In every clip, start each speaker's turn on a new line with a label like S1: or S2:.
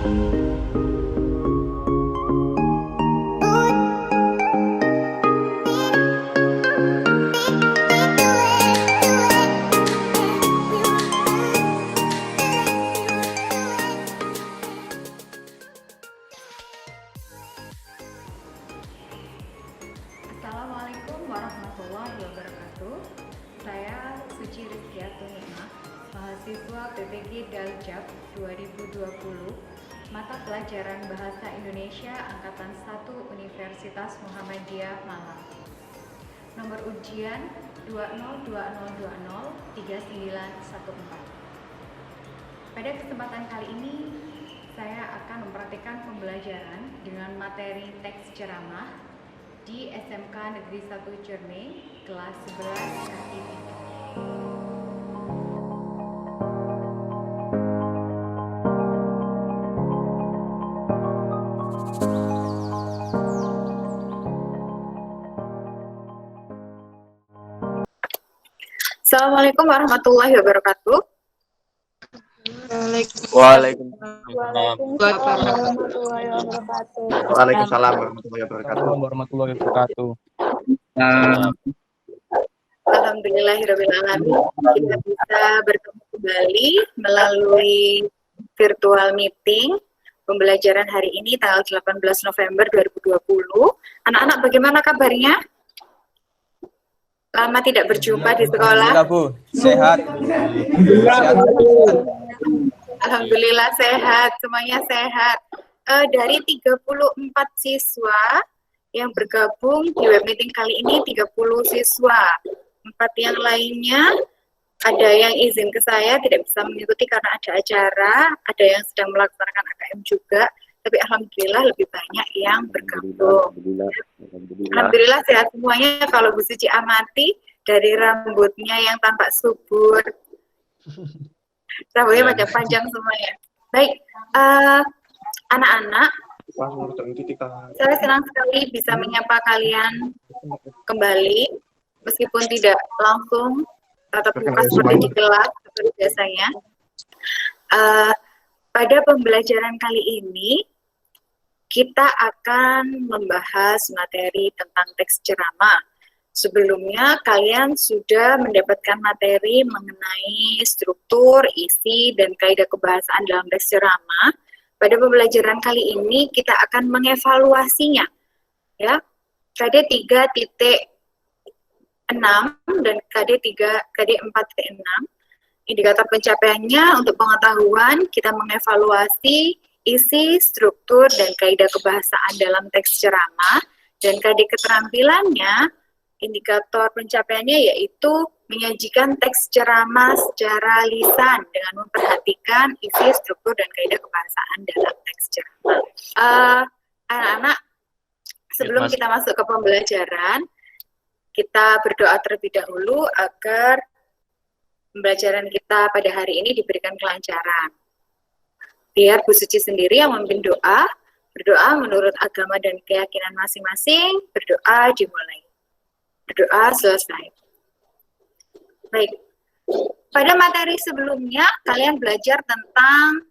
S1: Assalamualaikum warahmatullahi wabarakatuh. Saya Suci Rizkiatu Nikmah, mahasiswa PPG Daljab 2020, mata pelajaran Bahasa Indonesia Angkatan 1 Universitas Muhammadiyah Malang. Nomor ujian 2020203914. Pada kesempatan kali ini, saya akan mempraktikkan pembelajaran dengan materi teks ceramah di SMK Negeri 1 Cerme, kelas 11 KIP. Assalamualaikum warahmatullahi wabarakatuh.
S2: Waalaikumsalam warahmatullahi wabarakatuh.
S1: Alhamdulillahirrahmanirrahim. Kita bisa bertemu kembali melalui virtual meeting pembelajaran hari ini tanggal 18 November 2020. Anak-anak bagaimana kabarnya? Lama tidak berjumpa di sekolah.
S2: Alhamdulillah, Bu. Sehat.
S1: Alhamdulillah sehat, semuanya sehat. Dari 34 siswa yang bergabung di web meeting kali ini, 30 siswa. 4 yang lainnya ada yang izin ke saya tidak bisa mengikuti karena ada acara, ada yang sedang melaksanakan AKM juga, tapi alhamdulillah lebih banyak yang bergabung. Alhamdulillah sehat semuanya. Kalau Bu Suci amati dari rambutnya yang tampak subur, rambutnya panjang-panjang semuanya. Baik, anak-anak, saya senang sekali bisa menyapa kalian kembali, meskipun tidak langsung tatap muka seperti di kelas seperti biasanya. Pada pembelajaran kali ini, kita akan membahas materi tentang teks ceramah. Sebelumnya, kalian sudah mendapatkan materi mengenai struktur, isi, dan kaidah kebahasaan dalam teks ceramah. Pada pembelajaran kali ini, kita akan mengevaluasinya. Ya, KD 3.6 dan KD 4.6. Indikator pencapaiannya untuk pengetahuan, kita mengevaluasi isi, struktur, dan kaidah kebahasaan dalam teks ceramah. Dan KD keterampilannya, indikator pencapaiannya yaitu menyajikan teks ceramah secara lisan dengan memperhatikan isi, struktur, dan kaidah kebahasaan dalam teks ceramah. Anak-anak, sebelum kita masuk ke pembelajaran, kita berdoa terlebih dahulu agar pembelajaran kita pada hari ini diberikan kelancaran. Biar Bu Suci sendiri yang memimpin doa, berdoa menurut agama dan keyakinan masing-masing, berdoa dimulai. Berdoa selesai. Baik, pada materi sebelumnya kalian belajar tentang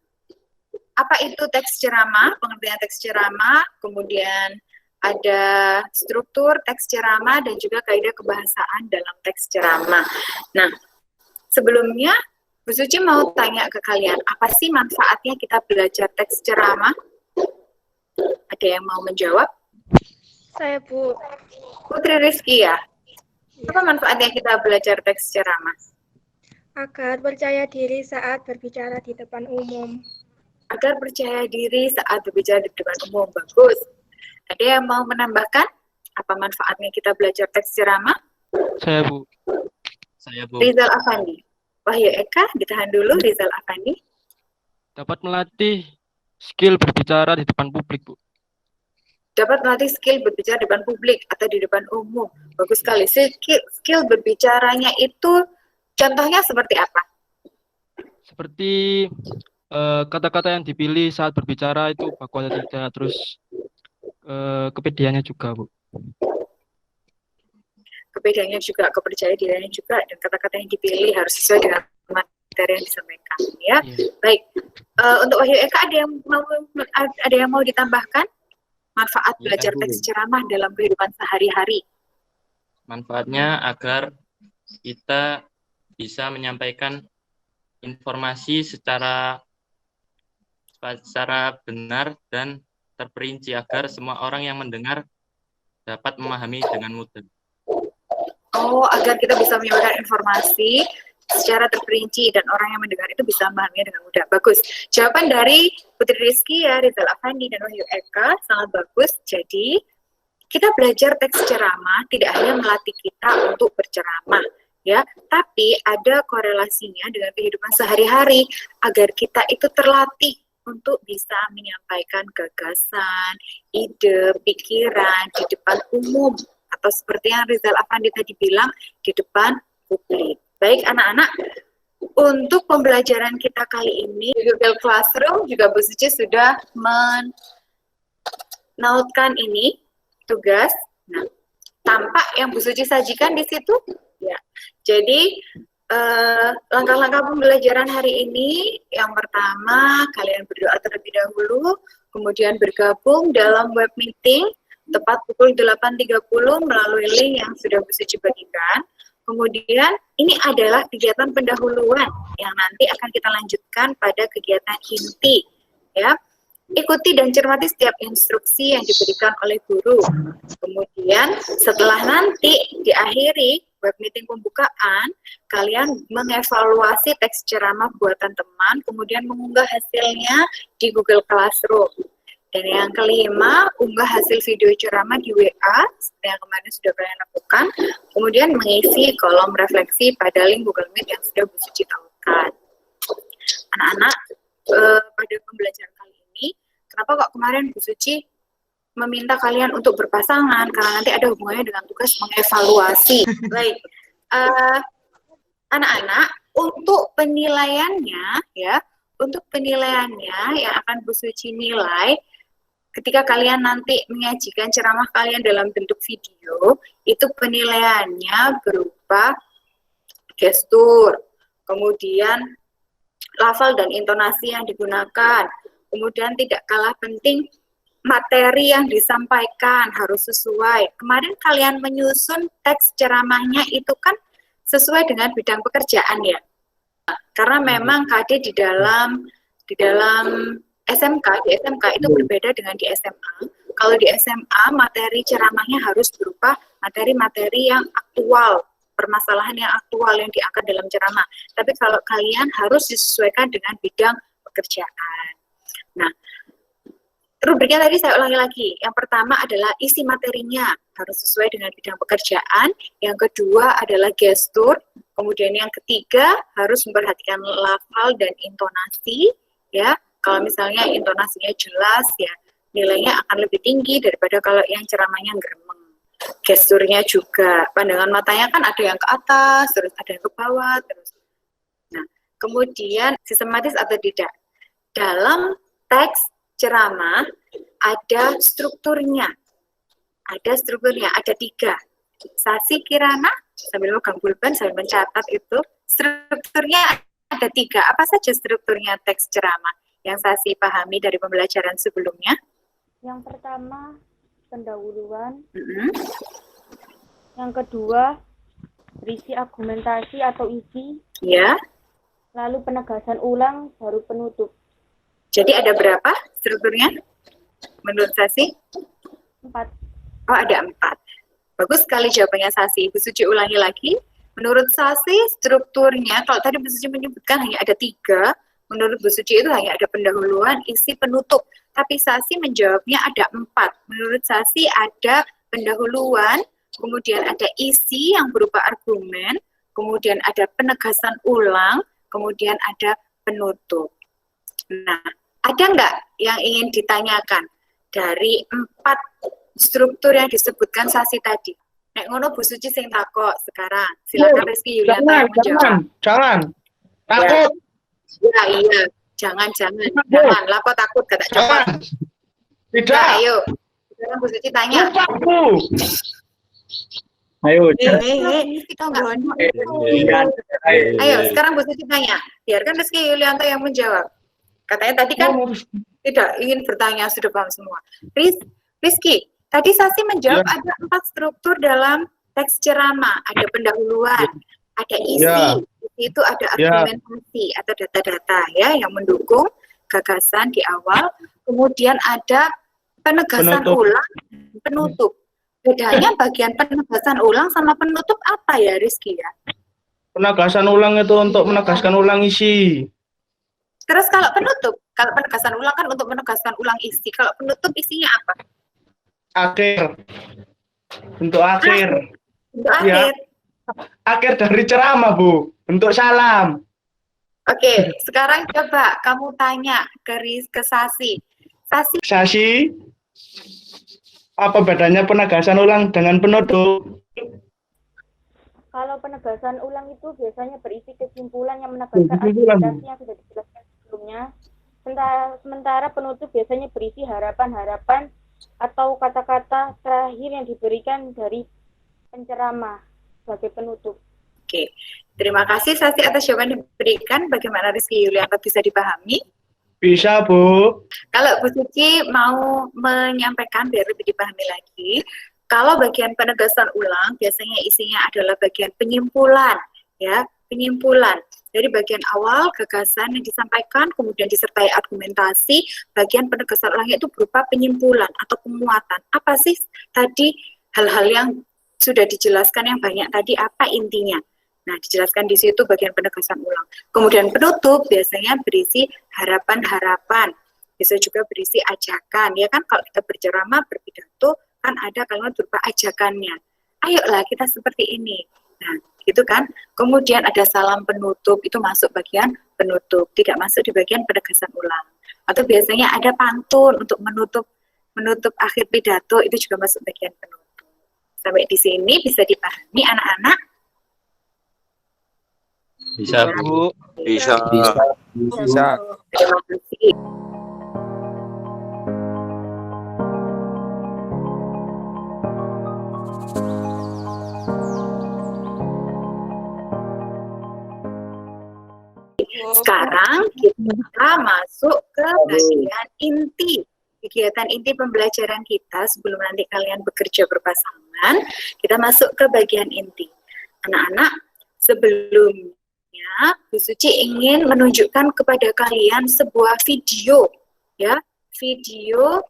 S1: apa itu teks ceramah, pengertian teks ceramah, kemudian ada struktur teks ceramah dan juga kaidah kebahasaan dalam teks ceramah. Nah, sebelumnya Bu Suci mau tanya ke kalian, apa sih manfaatnya kita belajar teks ceramah? Ada yang mau menjawab?
S3: Saya, Bu.
S1: Putri Rizky ya? Apa manfaatnya kita belajar teks ceramah?
S3: Agar percaya diri saat berbicara di depan umum.
S1: Agar percaya diri saat berbicara di depan umum. Bagus. Ada yang mau menambahkan? Apa manfaatnya kita belajar teks ceramah?
S2: Saya, Bu.
S1: Rizal Afandi. Wahyu Eka, ditahan dulu Rizal Afandi.
S2: Dapat melatih skill berbicara di depan publik, Bu.
S1: Dapat melatih skill berbicara di depan publik atau di depan umum. Bagus sekali. Skill berbicaranya itu contohnya seperti apa?
S2: Seperti kata-kata yang dipilih saat berbicara itu baku atau tidak, terus kepedeannya juga, Bu.
S1: Kepedeannya juga, kepercayaan dirinya juga, dan kata-kata yang dipilih harus sesuai dengan materi materi yang disampaikan ya.
S2: Iya.
S1: Baik, untuk Wahyu Eka ada yang mau ditambahkan manfaat
S4: Ya,
S1: belajar
S4: Bu.
S1: teks ceramah dalam kehidupan sehari-hari?
S4: Manfaatnya agar kita bisa menyampaikan informasi secara benar dan terperinci agar semua orang yang mendengar dapat memahami dengan mudah.
S1: Oh, agar kita bisa menyampaikan informasi secara terperinci dan orang yang mendengar itu bisa memahaminya dengan mudah. Bagus. Jawaban dari Putri Rizky ya, Rizal Afandi dan Wahyu Eka sangat bagus. Jadi kita belajar teks ceramah tidak hanya melatih kita untuk berceramah, ya, tapi ada korelasinya dengan kehidupan sehari-hari agar kita itu terlatih untuk bisa menyampaikan gagasan, ide, pikiran di depan umum atau seperti yang Rizal Afandi tadi bilang di depan publik. Baik anak-anak, untuk pembelajaran kita kali ini di Google Classroom juga Bu Suci sudah menautkan ini tugas. Nah, tampak yang Bu Suci sajikan di situ. Ya. Jadi langkah-langkah pembelajaran hari ini, yang pertama kalian berdoa terlebih dahulu, kemudian bergabung dalam web meeting tepat pukul 8.30 melalui link yang sudah Bu Suci bagikan. Kemudian ini adalah kegiatan pendahuluan yang nanti akan kita lanjutkan pada kegiatan inti, ya. Ikuti dan cermati setiap instruksi yang diberikan oleh guru. Kemudian setelah nanti diakhiri web meeting pembukaan, kalian mengevaluasi teks ceramah buatan teman, kemudian mengunggah hasilnya di Google Classroom. Dan yang kelima, unggah hasil video ceramah di WA, seperti yang kemarin sudah kalian lakukan, kemudian mengisi kolom refleksi pada link Google Meet yang sudah Bu Suci tautkan. Anak-anak, pada pembelajaran kali ini, kenapa kok kemarin Bu Suci meminta kalian untuk berpasangan, karena nanti ada hubungannya dengan tugas mengevaluasi. Baik, anak-anak, untuk penilaiannya, ya, untuk penilaiannya yang akan Bu Suci nilai, ketika kalian nanti menyajikan ceramah kalian dalam bentuk video, itu penilaiannya berupa gestur, kemudian lafal dan intonasi yang digunakan, kemudian tidak kalah penting materi yang disampaikan harus sesuai. Kemarin kalian menyusun teks ceramahnya itu kan sesuai dengan bidang pekerjaan ya. Karena memang KD di dalam SMK, di SMK itu berbeda dengan di SMA. Kalau di SMA materi ceramahnya harus berupa materi-materi yang aktual, permasalahan yang aktual yang diangkat dalam ceramah. Tapi kalau kalian harus disesuaikan dengan bidang pekerjaan. Nah, rubriknya tadi saya ulangi lagi. Yang pertama adalah isi materinya harus sesuai dengan bidang pekerjaan. Yang kedua adalah gestur. Kemudian yang ketiga harus memperhatikan lafal dan intonasi. Ya, kalau misalnya intonasinya jelas, ya nilainya akan lebih tinggi daripada kalau yang ceramahnya gremeng. Gesturnya juga, pandangan matanya kan ada yang ke atas, terus ada yang ke bawah, terus. Nah, kemudian sistematis atau tidak. Dalam teks ceramah ada strukturnya. Ada 3. Sasi Kirana, sambil megang pulpen, sambil mencatat itu, strukturnya ada 3. Apa saja strukturnya teks ceramah yang Sasi pahami dari pembelajaran sebelumnya?
S3: Yang pertama, pendahuluan.
S1: Mm-hmm.
S3: Yang kedua, berisi argumentasi atau isi.
S1: Ya.
S3: Lalu penegasan ulang, baru penutup.
S1: Jadi ada berapa strukturnya menurut Sasi?
S3: 4.
S1: Oh, ada 4. Bagus sekali jawabannya Sasi. Bu Suci ulangi lagi. Menurut Sasi strukturnya, kalau tadi Bu Suci menyebutkan hanya ada 3, menurut Bu Suci itu hanya ada pendahuluan, isi, penutup. Tapi Sasi menjawabnya ada 4. Menurut Sasi ada pendahuluan, kemudian ada isi yang berupa argumen, kemudian ada penegasan ulang, kemudian ada penutup. Nah, ada nggak yang ingin ditanyakan dari 4 struktur yang disebutkan Sasi tadi? Nek ngono Bu Suci sing takok sekarang. Silakan Rizky Yulianto yang menjawab.
S5: Jangan. Takut.
S1: Ya, iya. Jangan. Lapo takut kata copot.
S5: Tidak.
S1: Nah, ayo. Sekarang Bu Suci tanya.
S5: Lupaku. Ayo,
S1: Tonggonya.
S5: Julian.
S1: Ayo, sekarang Bu Suci tanya. Biarkan Rizky Yulianto yang menjawab. Katanya tadi kan tidak ingin bertanya, sudah paham semua. Rizky, tadi Sasi menjawab
S5: Ya.
S1: ada 4 struktur dalam teks ceramah. Ada pendahuluan, ada isi.
S5: Ya.
S1: Isi itu ada
S5: Ya.
S1: argumentasi atau data-data ya yang mendukung gagasan di awal. Kemudian ada penegasan
S5: Penutup.
S1: ulang, penutup. Bedanya bagian penegasan ulang sama penutup apa ya, Rizky ya?
S5: Penegasan ulang itu untuk menegaskan ulang isi.
S1: Terus kalau penegasan ulang kan untuk menegaskan ulang isi. Kalau penutup isinya apa?
S5: Akhir. Untuk akhir.
S1: Untuk
S5: Ya.
S1: akhir.
S5: Akhir dari ceramah, Bu. Untuk salam.
S1: Oke, sekarang coba kamu tanya ke Sasi. Sasi,
S5: Sasi, apa bedanya penegasan ulang dengan penutup?
S6: Kalau penegasan ulang itu biasanya berisi kesimpulan yang menegaskan
S5: Kesimpulan.
S6: argumentasi yang sudah dijelaskan sebelumnya. Sementara penutup biasanya berisi harapan-harapan atau kata-kata terakhir yang diberikan dari penceramah sebagai penutup.
S1: oke. Terima kasih Sasi atas jawaban yang diberikan. Bagaimana Rizky Yulianto bisa dipahami?
S5: Bisa, Bu.
S1: Kalau Bu Suci mau menyampaikan biar lebih dipahami lagi, kalau bagian penegasan ulang biasanya isinya adalah bagian penyimpulan, ya, penyimpulan. Dari bagian awal gagasan yang disampaikan, kemudian disertai argumentasi, bagian penegasan ulangnya itu berupa penyimpulan atau penguatan. Apa sih tadi hal-hal yang sudah dijelaskan yang banyak tadi, apa intinya? Nah, dijelaskan di situ bagian penegasan ulang. Kemudian penutup biasanya berisi harapan-harapan, bisa juga berisi ajakan, ya kan? Kalau kita berceramah, berpidato, kan ada kalimat berupa ajakannya. Ayolah kita seperti ini. Nah, gitu kan? Kemudian ada salam penutup, itu masuk bagian penutup, tidak masuk di bagian penegasan ulang. Atau biasanya ada pantun untuk menutup akhir pidato, itu juga masuk bagian penutup. Sampai di sini bisa dipahami anak-anak?
S4: Bisa, Bu.
S7: Bisa.
S1: Terima kasih. Sekarang kita masuk ke bagian inti. Kegiatan inti pembelajaran kita sebelum nanti kalian bekerja berpasangan, kita masuk ke bagian inti. Anak-anak, sebelumnya Bu Suci ingin menunjukkan kepada kalian sebuah video, ya, video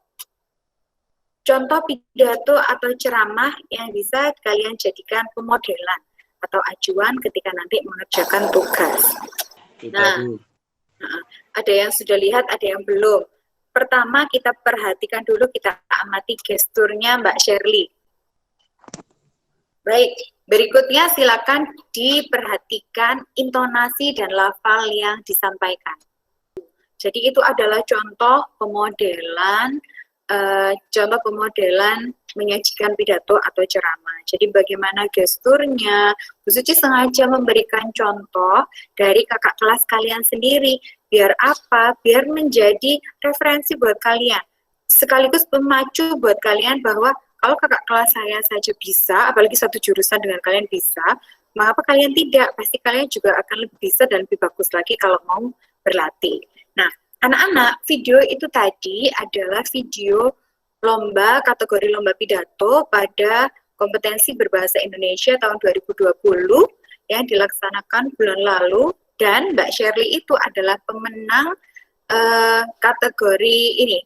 S1: contoh pidato atau ceramah yang bisa kalian jadikan pemodelan atau acuan ketika nanti mengerjakan tugas. Nah, ada yang sudah lihat, ada yang belum. Pertama kita perhatikan dulu, kita amati gesturnya Mbak Shirley. Baik, berikutnya silakan diperhatikan intonasi dan lafal yang disampaikan. Jadi itu adalah contoh pemodelan menyajikan pidato atau ceramah. Jadi bagaimana gesturnya, Bu Suci sengaja memberikan contoh dari kakak kelas kalian sendiri. Biar apa? Biar menjadi referensi buat kalian. Sekaligus pemacu buat kalian bahwa kalau kakak kelas saya saja bisa, apalagi satu jurusan dengan kalian bisa, mengapa kalian tidak? Pasti kalian juga akan lebih bisa dan lebih bagus lagi kalau mau berlatih. Nah, anak-anak, video itu tadi adalah video lomba, kategori lomba pidato pada kompetensi berbahasa Indonesia tahun 2020 yang dilaksanakan bulan lalu, dan Mbak Shirley itu adalah pemenang kategori ini,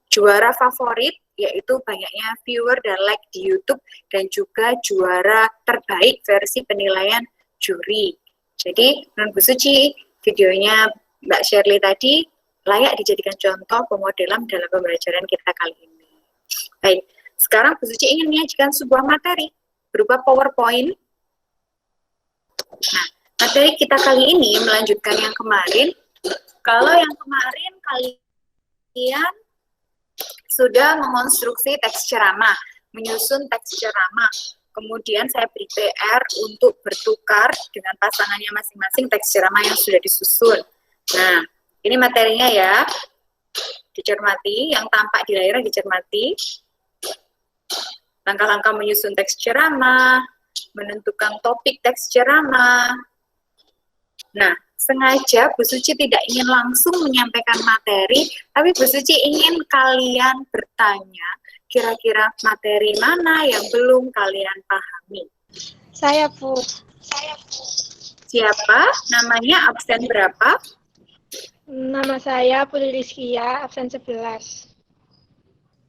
S1: juara favorit, yaitu banyaknya viewer dan like di YouTube, dan juga juara terbaik versi penilaian juri. Jadi, menurut Bu Suci, videonya Mbak Shirley tadi layak dijadikan contoh pemodelan dalam pembelajaran kita kali ini. Baik, sekarang Bu Suci ingin menyajikan sebuah materi berupa PowerPoint. Nah, materi kita kali ini melanjutkan yang kemarin. Kalau yang kemarin kalian sudah mengonstruksi teks ceramah, menyusun teks ceramah. Kemudian saya beri PR untuk bertukar dengan pasangannya masing-masing teks ceramah yang sudah disusun. Nah, ini materinya ya, dicermati, yang tampak di layar dicermati. Langkah-langkah menyusun teks ceramah, menentukan topik teks ceramah. Nah, sengaja Bu Suci tidak ingin langsung menyampaikan materi, tapi Bu Suci ingin kalian bertanya, kira-kira materi mana yang belum kalian pahami.
S3: Saya, Bu.
S1: Siapa? Namanya, absen berapa?
S3: Nama saya Putri Rizkia, absen 11.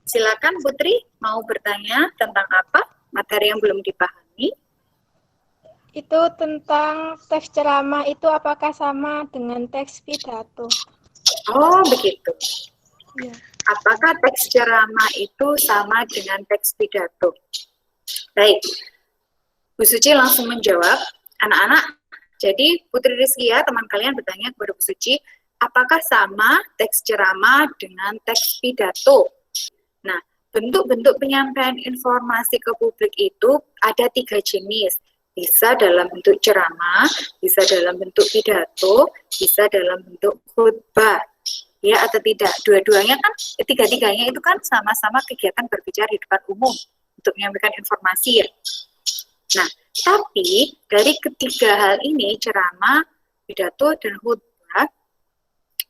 S1: Silakan Putri, mau bertanya tentang apa? Materi yang belum dipahami.
S3: Itu tentang teks ceramah itu apakah sama dengan teks pidato?
S1: Oh, begitu.
S3: Ya.
S1: Apakah teks ceramah itu sama dengan teks pidato? Baik, Bu Suci langsung menjawab. Anak-anak, jadi Putri Rizkia, teman kalian bertanya kepada Bu Suci, apakah sama teks ceramah dengan teks pidato? Nah, bentuk-bentuk penyampaian informasi ke publik itu ada 3 jenis. Bisa dalam bentuk ceramah, bisa dalam bentuk pidato, bisa dalam bentuk khutbah. Ya atau tidak? Dua-duanya kan, tiga-tiganya itu kan sama-sama kegiatan berbicara di depan umum untuk menyampaikan informasi ya. Nah, tapi dari ketiga hal ini, ceramah, pidato, dan khutbah,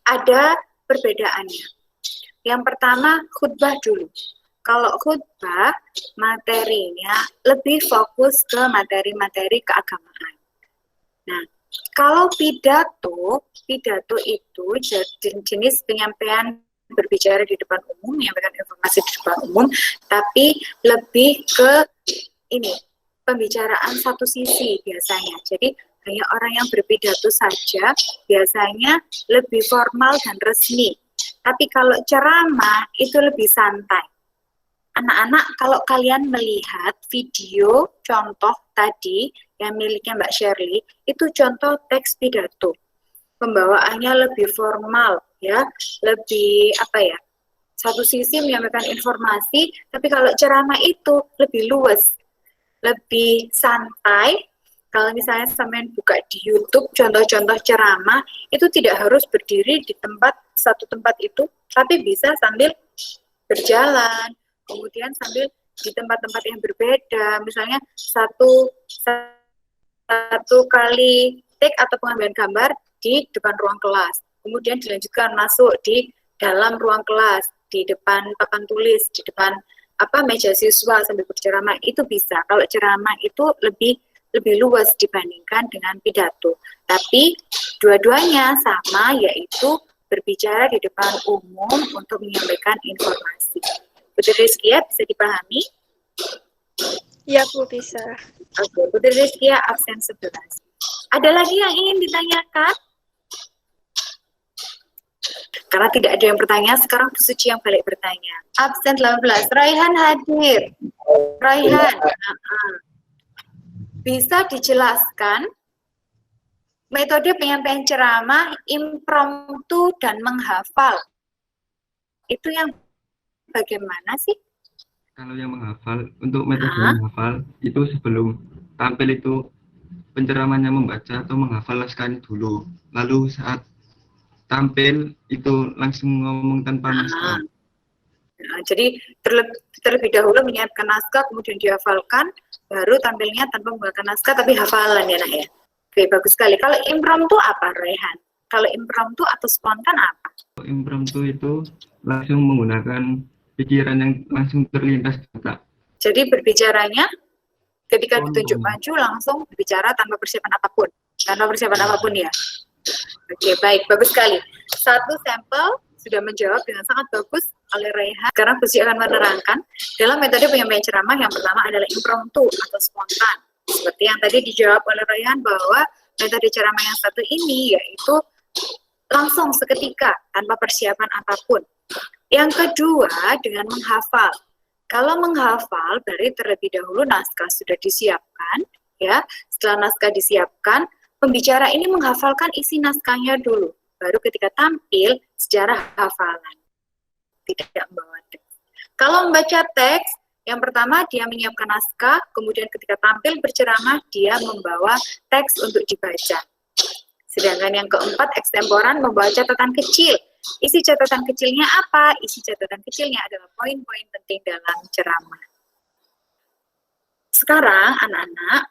S1: ada perbedaannya. Yang pertama, khutbah dulu. Kalau khutbah, materinya lebih fokus ke materi-materi keagamaan. Nah, kalau pidato itu jenis penyampaian berbicara di depan umum, menyampaikan informasi di depan umum, tapi lebih ke ini, pembicaraan satu sisi biasanya. Jadi, hanya orang yang berpidato saja, biasanya lebih formal dan resmi. Tapi kalau ceramah, itu lebih santai. Anak-anak, kalau kalian melihat video contoh tadi yang miliknya Mbak Shirley, itu contoh teks pidato. Pembawaannya lebih formal, ya, lebih satu sisi menyampaikan informasi, tapi kalau ceramah itu lebih luas, lebih santai. Kalau misalnya sampean buka di YouTube contoh-contoh ceramah, itu tidak harus berdiri di satu tempat itu, tapi bisa sambil berjalan, kemudian sambil di tempat-tempat yang berbeda, misalnya satu kali take atau pengambilan gambar di depan ruang kelas, kemudian dilanjutkan masuk di dalam ruang kelas, di depan papan tulis, di depan meja siswa sambil berceramah, itu bisa. Kalau ceramah itu lebih luas dibandingkan dengan pidato. Tapi dua-duanya sama, yaitu berbicara di depan umum untuk menyampaikan informasi. Putri Rizkia, bisa dipahami?
S3: Ya, Bu, bisa.
S1: Oke, Putri Rizkia absen 11. Ada lagi yang ingin ditanyakan? Karena tidak ada yang bertanya, sekarang Bu Suci yang balik bertanya. Absen 18. Raihan hadir. Raihan, bisa dijelaskan metode penyampaian ceramah impromptu dan menghafal? Itu yang bagaimana sih?
S2: Kalau yang menghafal, untuk metode menghafal, itu sebelum tampil itu penceramahnya membaca atau menghafal naskahnya dulu. Lalu saat tampil itu langsung ngomong tanpa naskah.
S1: Nah, jadi terlebih dahulu menyiapkan naskah, kemudian dihafalkan, baru tampilnya tanpa menggunakan naskah, tapi hafalan ya nak ya. Oke, bagus sekali. Kalau impromptu apa, Rehan? Kalau impromptu atau spontan apa?
S2: Impromptu itu langsung menggunakan pikiran yang langsung terlintas kata.
S1: Jadi berbicaranya ketika ditunjuk maju langsung berbicara tanpa persiapan apapun. Tanpa persiapan apapun ya. Oke, baik. Bagus sekali. Satu sampel sudah menjawab dengan sangat bagus oleh Rehan. Sekarang Bu Suci akan menerangkan dalam metode penyampaian ceramah yang pertama adalah impromptu atau spontan. Seperti yang tadi dijawab oleh Rehan bahwa metode ceramah yang satu ini yaitu langsung seketika tanpa persiapan apapun. Yang kedua dengan menghafal. Kalau menghafal berarti terlebih dahulu naskah sudah disiapkan, ya. Setelah naskah disiapkan, pembicara ini menghafalkan isi naskahnya dulu. Baru ketika tampil secara hafalan, tidak membawa teks. Kalau membaca teks, yang pertama dia menyiapkan naskah, kemudian ketika tampil berceramah dia membawa teks untuk dibaca. Sedangkan yang keempat, ekstemporan, membawa catatan kecil. Isi catatan kecilnya apa? Isi catatan kecilnya adalah poin-poin penting dalam ceramah. Sekarang anak-anak,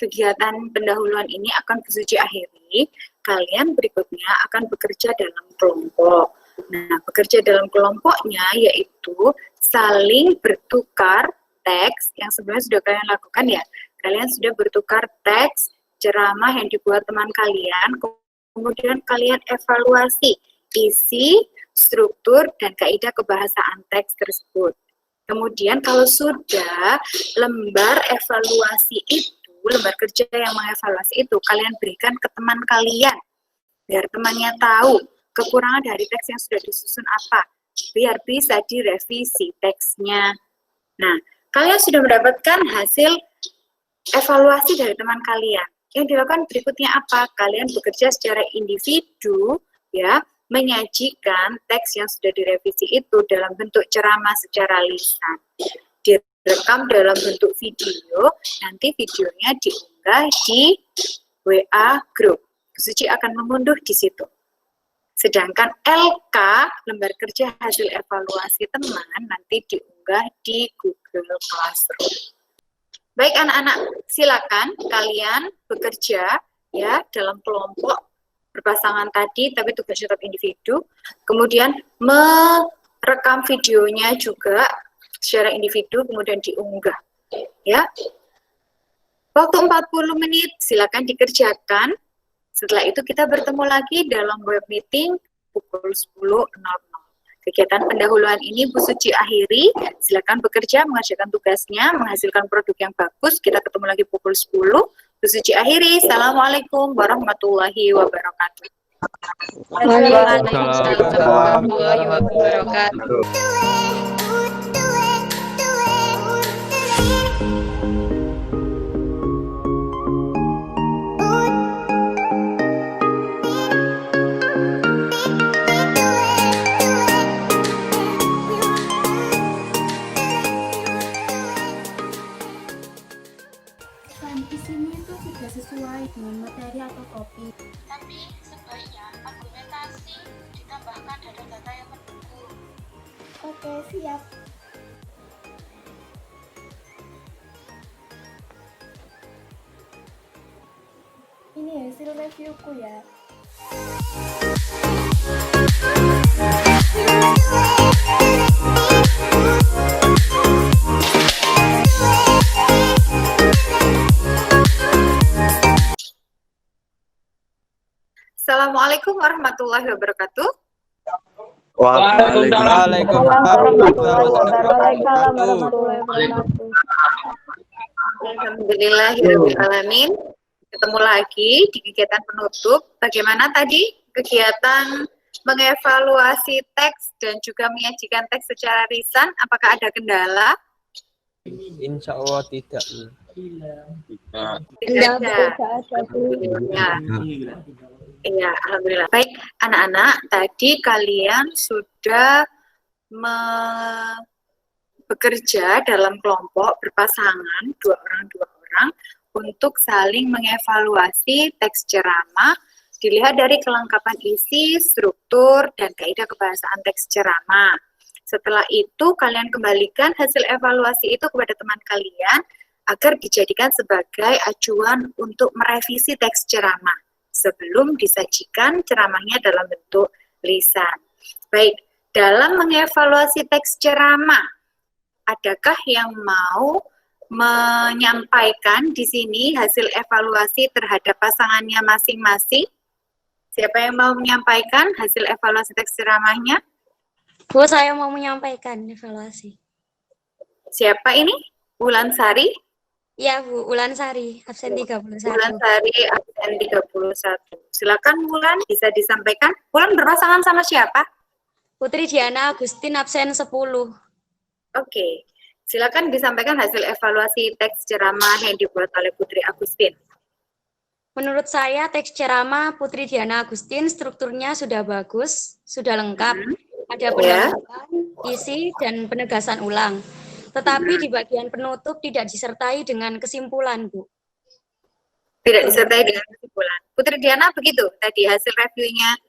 S1: kegiatan pendahuluan ini akan Bu Suci akhiri. Kalian berikutnya akan bekerja dalam kelompok. Nah, bekerja dalam kelompoknya yaitu saling bertukar teks yang sebenarnya sudah kalian lakukan ya. Kalian sudah bertukar teks ceramah yang dibuat teman kalian, kemudian kalian evaluasi isi, struktur, dan kaidah kebahasaan teks tersebut. Kemudian kalau sudah lembar evaluasi itu, lembar kerja yang mengevaluasi itu, kalian berikan ke teman kalian, biar temannya tahu kekurangan dari teks yang sudah disusun apa, biar bisa direvisi teksnya. Nah, kalian sudah mendapatkan hasil evaluasi dari teman kalian. Yang dilakukan berikutnya apa? Kalian bekerja secara individu, ya, menyajikan teks yang sudah direvisi itu dalam bentuk ceramah secara lisan. Direkam dalam bentuk video, nanti videonya diunggah di WA group. Bu Suci akan mengunduh di situ. Sedangkan LK, lembar kerja hasil evaluasi teman, nanti diunggah di Google Classroom. Baik anak-anak, silakan kalian bekerja ya dalam kelompok berpasangan tadi, tapi tugasnya tetap individu. Kemudian merekam videonya juga secara individu, kemudian diunggah. Ya, waktu 40 menit silakan dikerjakan. Setelah itu kita bertemu lagi dalam web meeting pukul 10.00. Kegiatan pendahuluan ini Bu Suci akhiri. Silakan bekerja, mengerjakan tugasnya, menghasilkan produk yang bagus. Kita ketemu lagi pukul 10. Bu Suci akhiri. Assalamualaikum warahmatullahi wabarakatuh.
S7: Waalaikumsalam warahmatullahi wabarakatuh.
S8: Isinya itu tidak sesuai dengan materi atau topik.
S9: Tapi sebaiknya argumentasi ditambahkan data-data yang mendukung.
S8: Oke, siap. Ini hasil reviewku ya.
S1: Assalamualaikum warahmatullahi wabarakatuh.
S7: Waalaikumsalam warahmatullahi
S6: wabarakatuh.
S1: Alhamdulillahirrahmanirrahim. Ketemu lagi di kegiatan penutup. Bagaimana tadi kegiatan mengevaluasi teks dan juga menyajikan teks secara lisan? Apakah ada kendala?
S7: Insya Allah tidak.
S1: Tidak ada. Iya, alhamdulillah. Baik, anak-anak, tadi kalian sudah bekerja dalam kelompok berpasangan, dua orang, untuk saling mengevaluasi teks ceramah, dilihat dari kelengkapan isi, struktur, dan kaidah kebahasaan teks ceramah. Setelah itu, kalian kembalikan hasil evaluasi itu kepada teman kalian, agar dijadikan sebagai acuan untuk merevisi teks ceramah sebelum disajikan ceramahnya dalam bentuk lisan. Baik, dalam mengevaluasi teks ceramah, adakah yang mau menyampaikan di sini hasil evaluasi terhadap pasangannya masing-masing? Siapa yang mau menyampaikan hasil evaluasi teks ceramahnya?
S10: Bu, saya mau menyampaikan evaluasi.
S1: Siapa ini? Wulan Sari?
S10: Ya, Bu, Wulan Sari, absen 31.
S1: Wulan Sari, absen 31. Silakan Wulan, bisa disampaikan. Wulan berpasangan sama siapa?
S10: Putri Diana Agustin, absen 10.
S1: Oke, silakan disampaikan hasil evaluasi teks ceramah yang dibuat oleh Putri Agustin.
S10: Menurut saya, teks ceramah Putri Diana Agustin strukturnya sudah bagus, sudah lengkap. Ada penambahan, isi, dan penegasan ulang. Tetapi di bagian penutup tidak disertai dengan kesimpulan, Bu.
S1: Tidak disertai dengan kesimpulan. Putri Diana begitu tadi hasil reviewnya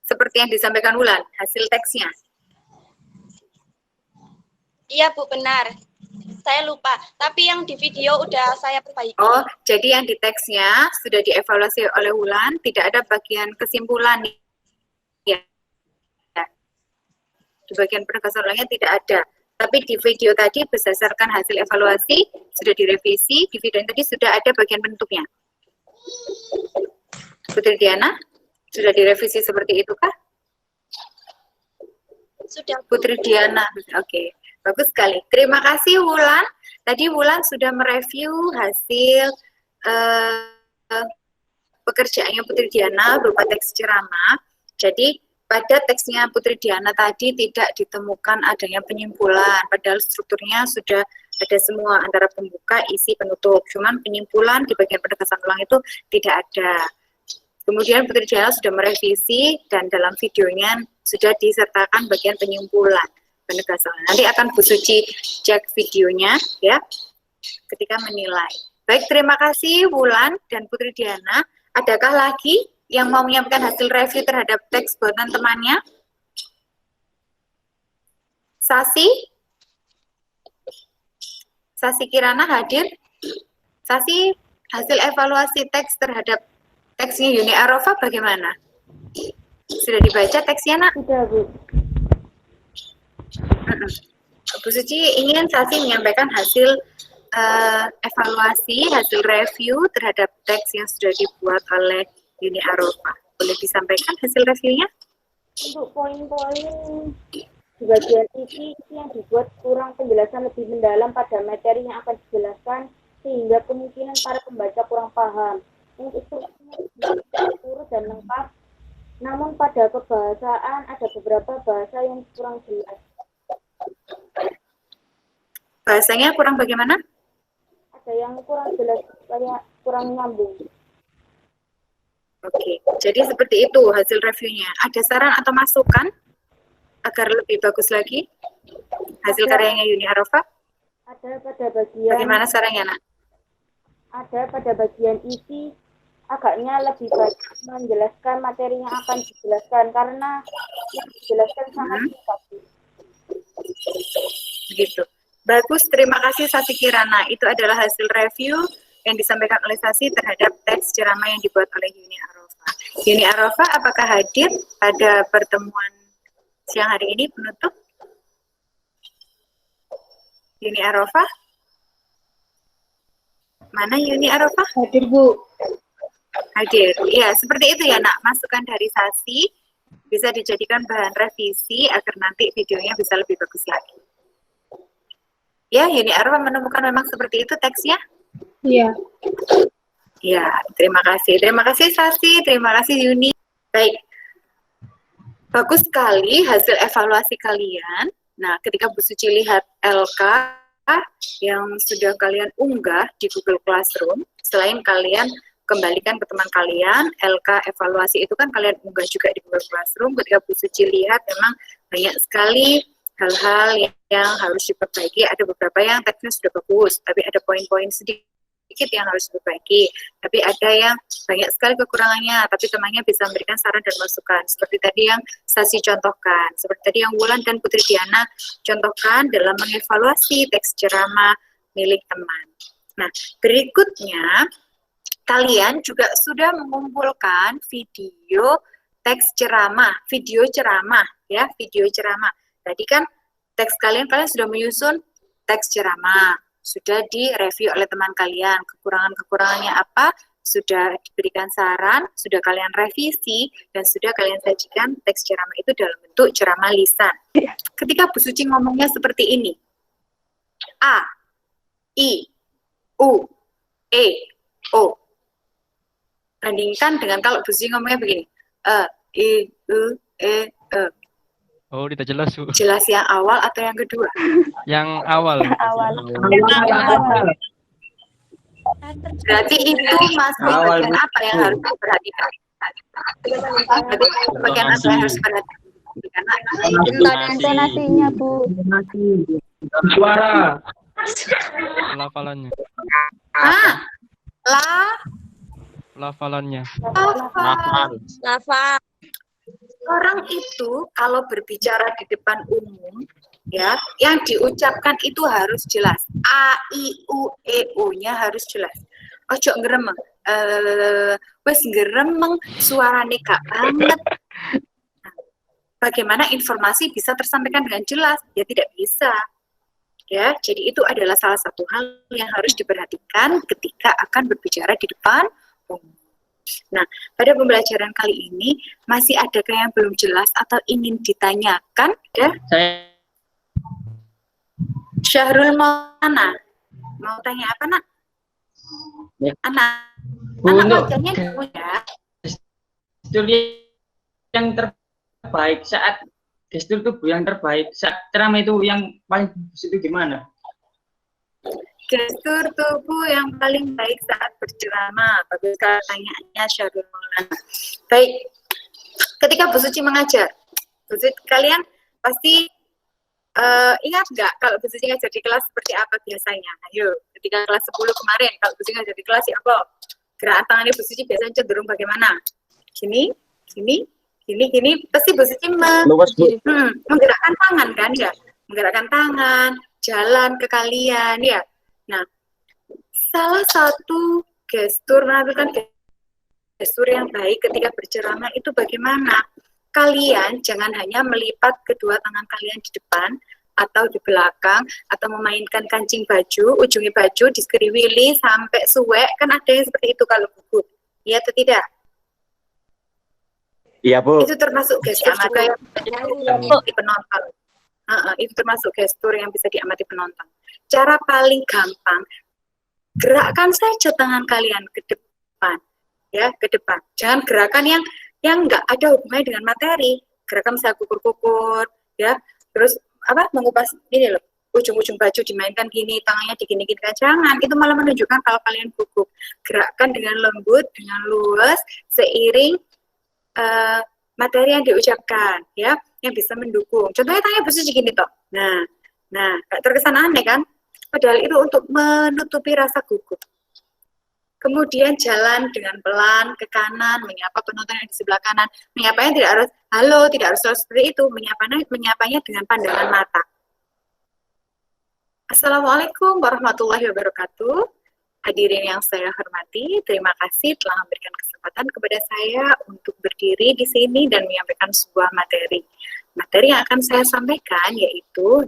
S1: seperti yang disampaikan Wulan, hasil teksnya.
S9: Iya, Bu, benar.
S10: saya lupa. Tapi yang di video udah saya perbaiki.
S1: Oh, jadi yang di teksnya sudah dievaluasi oleh Wulan, tidak ada bagian kesimpulan ya. Di bagian penegasan ulangnya tidak ada. Tapi di video tadi berdasarkan hasil evaluasi sudah direvisi, di video yang tadi sudah ada bagian bentuknya. Putri Diana, sudah direvisi seperti itu kah?
S10: Sudah.
S1: Putri Diana, oke. Bagus sekali. Terima kasih Wulan. Tadi Wulan sudah mereview hasil pekerjaannya Putri Diana berupa teks ceramah. Jadi pada teksnya Putri Diana tadi tidak ditemukan adanya penyimpulan, padahal strukturnya sudah ada semua antara pembuka, isi, penutup. Cuman penyimpulan di bagian penegasan ulang itu tidak ada. Kemudian Putri Diana sudah merevisi dan dalam videonya sudah disertakan bagian penyimpulan penegasan. Nanti akan Bu Suci cek videonya ya ketika menilai. Baik, terima kasih Wulan dan Putri Diana. Adakah lagi yang mau menyampaikan hasil review terhadap teks buatan temannya? Sasi? Sasi Kirana hadir? Sasi, hasil evaluasi teks terhadap teksnya Yuni Arafah bagaimana? Sudah dibaca teksnya, Nak?
S6: Sudah, Bu.
S1: Bu Suci ingin Sasi menyampaikan hasil evaluasi, hasil review terhadap teks yang sudah dibuat oleh Yuni Arafah. Boleh disampaikan hasil reviewnya?
S6: Untuk poin-poin di bagian isi yang dibuat kurang penjelasan lebih mendalam pada materi yang akan dijelaskan sehingga kemungkinan para pembaca kurang paham. Untuk strukturnya urut dan lengkap, namun pada kebahasaan ada beberapa bahasa yang kurang jelas.
S1: Bahasanya kurang bagaimana?
S6: Ada yang kurang jelas, kayak kurang nyambung.
S1: Oke, jadi seperti itu hasil reviewnya. Ada saran atau masukan agar lebih bagus lagi hasil karyanya Yuni Arafah?
S6: Ada pada bagian.
S1: Bagaimana sarannya, Nak?
S6: Ada pada bagian isi agaknya lebih baik menjelaskan materi yang akan dijelaskan karena yang dijelaskan sangat singkat.
S1: Begitu. Bagus, terima kasih Sasi Kirana. Itu adalah hasil review yang disampaikan oleh Sasi terhadap teks ceramah yang dibuat oleh Yuni Arafah. Yuni Arafah, apakah hadir pada pertemuan siang hari ini penutup? Yuni Arafah? Mana Yuni Arafah?
S6: Hadir, Bu.
S1: Hadir. Iya, seperti itu ya, Nak. Masukan dari Sasi bisa dijadikan bahan revisi agar nanti videonya bisa lebih bagus lagi. Ya, Yuni Arafah menemukan memang seperti itu teksnya?
S6: Iya.
S1: Ya, terima kasih. Terima kasih Sasi, terima kasih Yuni. Baik. Bagus sekali hasil evaluasi kalian. Nah, ketika Bu Suci lihat LK yang sudah kalian unggah di Google Classroom, selain kalian kembalikan ke teman kalian, LK evaluasi itu kan kalian unggah juga di Google Classroom. Ketika Bu Suci lihat memang banyak sekali hal-hal yang harus diperbaiki. Ada beberapa yang teksnya sudah bagus, tapi ada poin-poin sedikit yang harus diperbaiki. Tapi ada yang banyak sekali kekurangannya, tapi temannya bisa memberikan saran dan masukan. Seperti tadi yang Sasi contohkan, seperti tadi yang Wulan dan Putri Diana contohkan dalam mengevaluasi teks ceramah milik teman. Nah, berikutnya kalian juga sudah mengumpulkan video teks ceramah, video ceramah. Tadi kan teks kalian sudah menyusun teks ceramah, sudah direview oleh teman kalian, kekurangannya apa, sudah diberikan saran, sudah kalian revisi, dan sudah kalian sajikan teks ceramah itu dalam bentuk ceramah lisan. Ketika Bu Suci ngomongnya seperti ini, A, I, U, E, O. Bandingkan dengan kalau Bu Suci ngomongnya begini, I, U, E, E.
S11: Oh, tidak jelas, Bu.
S1: Jelas yang awal atau yang kedua?
S11: Yang awal.
S1: Berarti itu masuk bagian apa yang harus diperhatikan? Bagian apa yang harus diperhatikan?
S6: Intonasinya, Bu.
S5: Suara.
S11: Lafalannya. Lafalannya.
S10: Lafal.
S1: Orang itu kalau berbicara di depan umum Ya, yang diucapkan itu harus jelas. A, I, U, E, U-nya harus jelas. Ojo ngeremeng. Wes ngeremeng, suarane gak banget. Bagaimana informasi bisa tersampaikan dengan jelas? Ya tidak bisa. Ya, jadi itu adalah salah satu hal yang harus diperhatikan ketika akan berbicara di depan umum. Nah, pada pembelajaran kali ini masih adakah yang belum jelas atau ingin ditanyakan? Ya? Syahrul Maulana, mau tanya apa nak?
S12: Ya.
S1: Anak
S12: Untuk
S1: wajahnya ya.
S12: gestur yang terbaik saat gestur tubuh yang terbaik saat ceramah itu yang paling bagus itu gimana?
S1: Gestur tubuh yang paling baik saat berceramah. Bagus sekali pertanyaannya Syahrul Maulana. Baik, ketika Bu Suci mengajar, Bu Suci, kalian pasti ingat nggak kalau Bu Suci ngajar di kelas seperti apa biasanya? Ayo, ketika kelas 10 kemarin, kalau Bu Suci ngajar di kelas ya apa? Gerakan tangannya Bu Suci biasanya cenderung bagaimana? Gini, gini, gini, pasti Bu Suci menggerakkan tangan kan ya? Menggerakkan tangan, jalan ke kalian ya. Nah, salah satu gestur menampilkan gestur yang baik ketika berceramah itu bagaimana? Kalian jangan hanya melipat kedua tangan kalian di depan atau di belakang atau memainkan kancing baju, ujungnya baju diskriwili sampai suwek, kan ada yang seperti itu kalau gugup. Iya atau tidak?
S5: Iya, Bu.
S1: Itu termasuk gestur juga yang diamati penonton. Itu termasuk gestur yang bisa diamati penonton. Cara paling gampang, gerakkan saja tangan kalian ke depan, ya, ke depan. Jangan gerakan yang nggak ada hubungannya dengan materi. Gerakan misalnya kukur-kukur, ya, terus apa mengupas ini loh, ujung-ujung baju dimainkan gini, tangannya digini-gini, jangan. Itu malah menunjukkan kalau kalian gugup. Gerakkan dengan lembut, dengan luas, seiring materi yang diucapkan, ya, yang bisa mendukung. Contohnya tanya Bu Suci gini toh. Nah, gak terkesan aneh kan? Padahal itu untuk menutupi rasa gugup. Kemudian jalan dengan pelan ke kanan, menyapa penonton yang di sebelah kanan. Menyapanya tidak harus halo, tidak harus seperti itu. Menyapanya dengan pandangan mata. Assalamualaikum warahmatullahi wabarakatuh. Hadirin yang saya hormati, terima kasih telah memberikan kesempatan kepada saya untuk berdiri di sini dan menyampaikan sebuah materi. Materi yang akan saya sampaikan yaitu,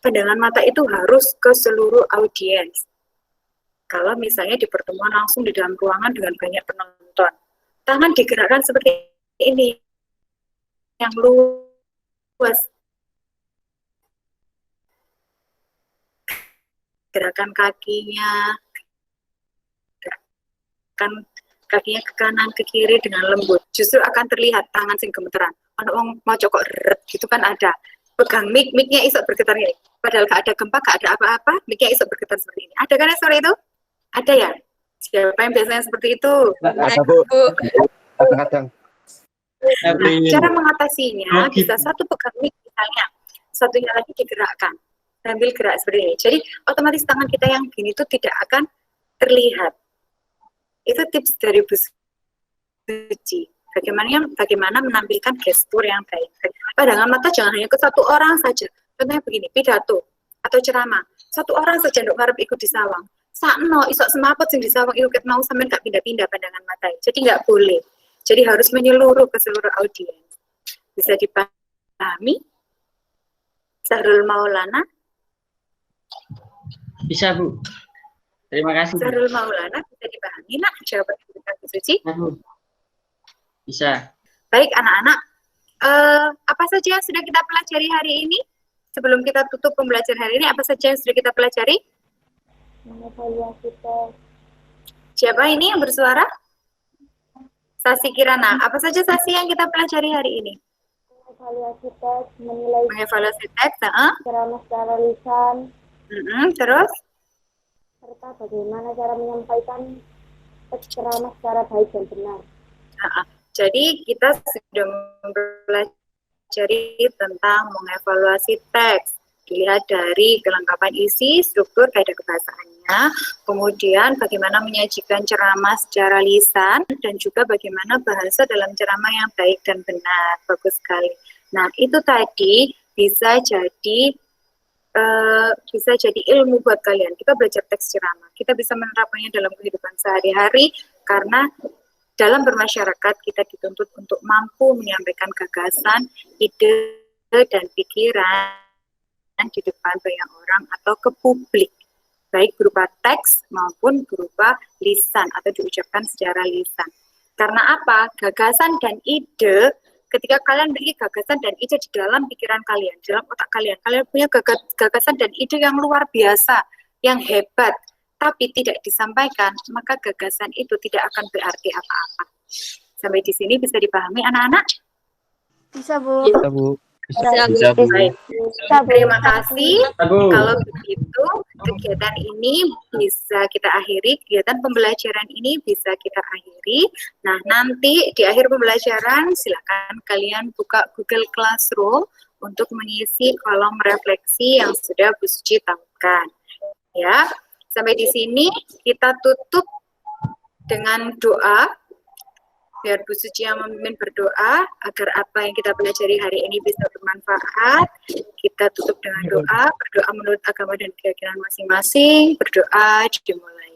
S1: pandangan mata itu harus ke seluruh audiens. Kalau misalnya di pertemuan langsung di dalam ruangan dengan banyak penonton, tangan digerakkan seperti ini, yang luas. Gerakan kakinya, gerakan kakinya ke kanan, ke kiri dengan lembut. Justru akan terlihat tangan sing gemeteran. Ono mau cokok gitu kan ada. Pegang mic-nya isok bergetar ini. Padahal gak ada gempa, gak ada apa-apa, mic-nya isok bergetar seperti ini. Ada kan sore itu? Ada ya? Siapa yang biasanya seperti itu?
S5: Ada, Bu. Kadang-kadang.
S1: Nah, cara mengatasinya bisa satu pegang mic misalnya, satunya lagi digerakkan sambil gerak seperti ini. Jadi otomatis tangan kita yang gini itu tidak akan terlihat. Itu tips dari Bu Suci. Bagaimana menampilkan gestur yang baik. Pandangan mata jangan hanya ke satu orang saja. Contohnya begini, pidato atau ceramah. Satu orang saja ndok ngarep ikut disawang. Sakno isok semaput sing disawang iku ket mau sampean gak pindah-pindah pandangan mata. Jadi nggak boleh. Jadi harus menyeluruh ke seluruh audiens. Bisa dipahami? Syahrul Maulana?
S12: Bisa, Bu. Terima kasih.
S1: Syahrul Maulana bisa dipahami nak jawaban Bu Suci?
S12: Bisa.
S1: Baik anak-anak, apa saja yang sudah kita pelajari hari ini? Sebelum kita tutup pembelajaran hari ini, apa saja yang sudah kita pelajari?
S6: Mengevaluasi tes.
S1: Siapa ini yang bersuara? Sasi Kirana. Apa saja Sasi yang kita pelajari hari ini?
S6: Mengevaluasi tes, menilai
S1: Mengevaluasi teks,
S6: ceramah secara lisan,
S1: terus?
S6: serta bagaimana cara menyampaikan teks ceramah secara baik dan benar.
S1: Jadi kita sudah mempelajari tentang mengevaluasi teks, dilihat dari kelengkapan isi, struktur, kaidah kebahasaannya, kemudian bagaimana menyajikan ceramah secara lisan, dan juga bagaimana bahasa dalam ceramah yang baik dan benar. Bagus sekali. Nah, itu tadi bisa jadi ilmu buat kalian. Kita belajar teks ceramah, kita bisa menerapkannya dalam kehidupan sehari-hari, karena dalam bermasyarakat kita dituntut untuk mampu menyampaikan gagasan, ide, dan pikiran di depan banyak orang atau ke publik, baik berupa teks maupun berupa lisan atau diucapkan secara lisan. Karena apa? Gagasan dan ide, ketika kalian memiliki gagasan dan ide di dalam pikiran kalian, dalam otak kalian punya gagasan dan ide yang luar biasa, yang hebat, tapi tidak disampaikan, maka gagasan itu tidak akan berarti apa-apa. Sampai di sini bisa dipahami anak-anak?
S3: Bisa, Bu.
S11: Bisa, Bu.
S4: Bisa, Bu.
S1: Baik. Terima kasih. Kalau begitu, kegiatan ini bisa kita akhiri, kegiatan pembelajaran ini bisa kita akhiri. Nah, nanti di akhir pembelajaran, silakan kalian buka Google Classroom untuk mengisi kolom refleksi yang sudah Bu Suci tampilkan. Ya, sampai di sini kita tutup dengan doa. Biar Bu Suci yang memimpin berdoa agar apa yang kita pelajari hari ini bisa bermanfaat. Kita tutup dengan doa, berdoa menurut agama dan keyakinan masing-masing. Berdoa dimulai.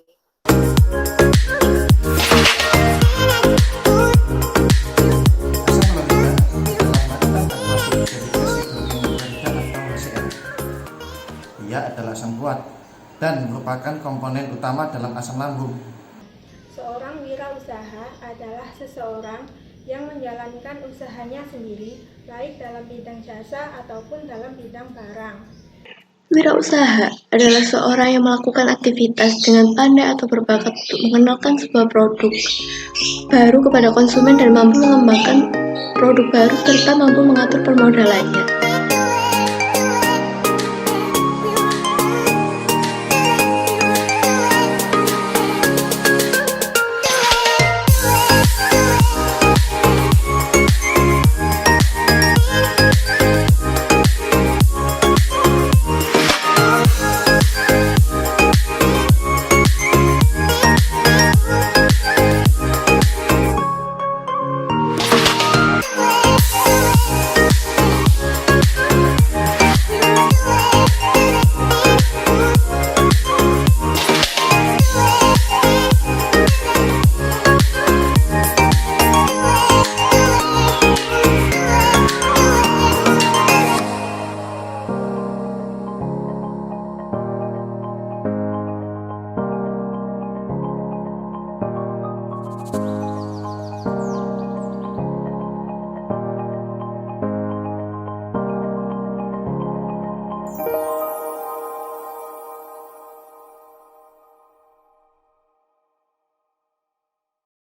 S13: Ia adalah asam kuat dan merupakan komponen utama dalam asam lambung.
S3: Seorang wirausaha adalah seseorang yang menjalankan usahanya sendiri, baik dalam bidang jasa ataupun dalam bidang barang.
S14: Wirausaha adalah seorang yang melakukan aktivitas dengan pandai atau berbakat untuk mengenalkan sebuah produk baru kepada konsumen dan mampu mengembangkan produk baru serta mampu mengatur permodalannya.